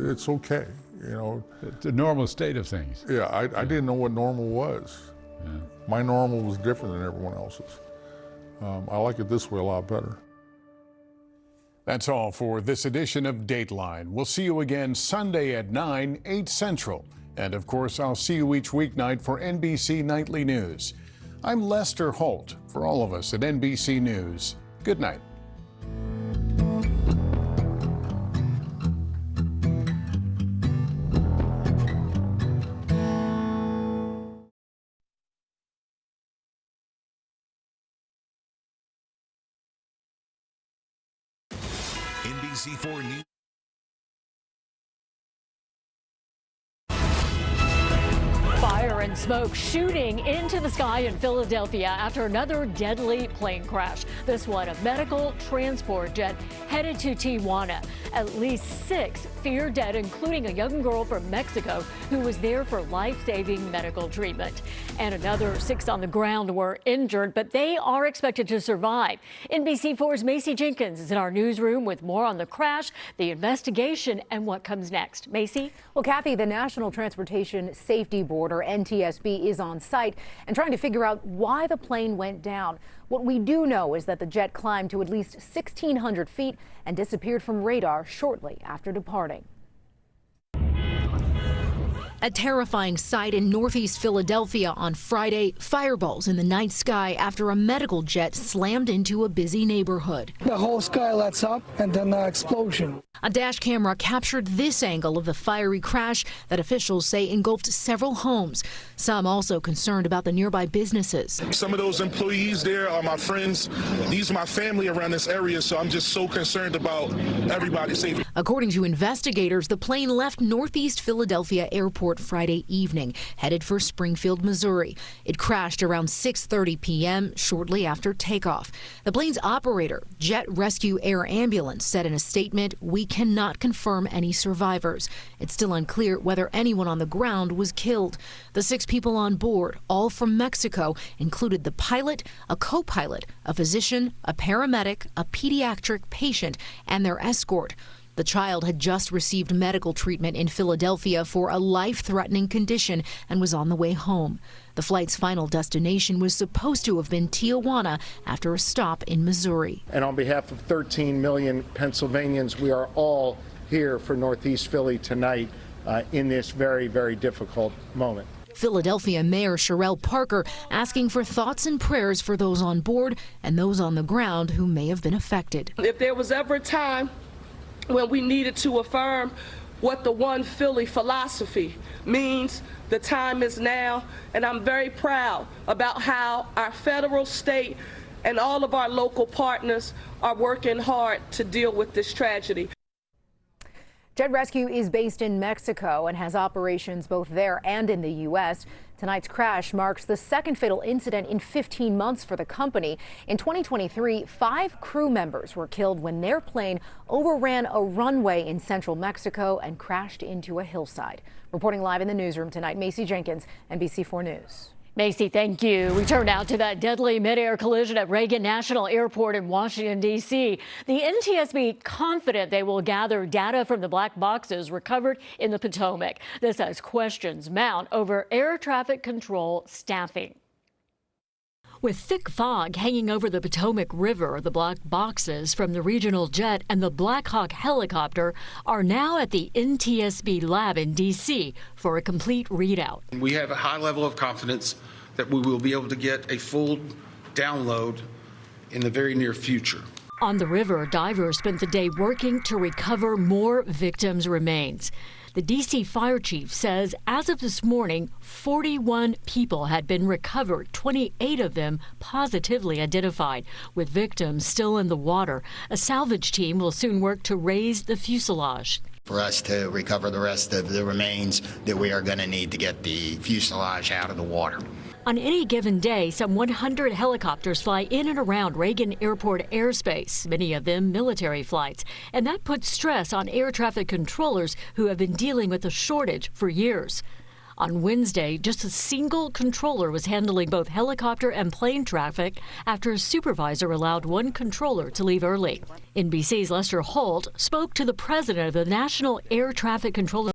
It's okay, you know. It's a normal state of things. Yeah, I didn't know what normal was. Yeah. My normal was different than everyone else's. I like it this way a lot better. That's all for this edition of Dateline. We'll see you again Sunday at 9, 8 Central. And of course, I'll see you each weeknight for NBC Nightly News. I'm Lester Holt. For all of us at NBC News, good night. NBC4 News. Fire and smoke shooting into the sky in Philadelphia after another deadly plane crash. This one, a medical transport jet headed to Tijuana. At least 6 feared dead, including a young girl from Mexico who was there for life-saving medical treatment. And another 6 on the ground were injured, but they are expected to survive. NBC4's Macy Jenkins is in our newsroom with more on the crash, the investigation, and what comes next. Macy? Well, Kathy, the National Transportation Safety Board, or NTSB, is on site and trying to figure out why the plane went down. What we do know is that the jet climbed to at least 1,600 feet and disappeared from radar shortly after departing. A terrifying sight in northeast Philadelphia on Friday. Fireballs in the night sky after a medical jet slammed into a busy neighborhood. The whole sky lights up and then the explosion. A dash camera captured this angle of the fiery crash that officials say engulfed several homes. Some also concerned about the nearby businesses. Some of those employees there are my friends. These are my family around this area, so I'm just so concerned about everybody's safety. According to investigators, the plane left northeast Philadelphia Airport Friday evening, headed for Springfield, Missouri. It crashed around 6:30 p.m. shortly after takeoff. The plane's operator, Jet Rescue Air Ambulance, said in a statement, "We cannot confirm any survivors. It's still unclear whether anyone on the ground was killed." The 6 people on board, all from Mexico, included the pilot, a co-pilot, a physician, a paramedic, a pediatric patient, and their escort. The child had just received medical treatment in Philadelphia for a life-threatening condition and was on the way home. The flight's final destination was supposed to have been Tijuana after a stop in Missouri. And on behalf of 13 million Pennsylvanians, we are all here for Northeast Philly tonight in this very, very difficult moment. Philadelphia Mayor Sherelle Parker asking for thoughts and prayers for those on board and those on the ground who may have been affected. If there was ever a time when we needed to affirm what the One Philly philosophy means, the time is now, and I'm very proud about how our federal, state, and all of our local partners are working hard to deal with this tragedy. Jet Rescue is based in Mexico and has operations both there and in the U.S. Tonight's crash marks the second fatal incident in 15 months for the company. In 2023, 5 crew members were killed when their plane overran a runway in central Mexico and crashed into a hillside. Reporting live in the newsroom tonight, Macy Jenkins, NBC4 News. Macy, thank you. We turn now to that deadly midair collision at Reagan National Airport in Washington, D.C. The NTSB confident they will gather data from the black boxes recovered in the Potomac. This as questions mount over air traffic control staffing. With thick fog hanging over the Potomac River, the black boxes from the regional jet and the Black Hawk helicopter are now at the NTSB lab in D.C. for a complete readout. We have a high level of confidence that we will be able to get a full download in the very near future. On the river, divers spent the day working to recover more victims' remains. The D.C. fire chief says as of this morning, 41 people had been recovered, 28 of them positively identified, with victims still in the water. A salvage team will soon work to raise the fuselage. For us to recover the rest of the remains that we are going to need to get the fuselage out of the water. On any given day, some 100 helicopters fly in and around Reagan Airport airspace, many of them military flights. And that puts stress on air traffic controllers who have been dealing with a shortage for years. On Wednesday, just a single controller was handling both helicopter and plane traffic after a supervisor allowed one controller to leave early. NBC's Lester Holt spoke to the president of the National Air Traffic Control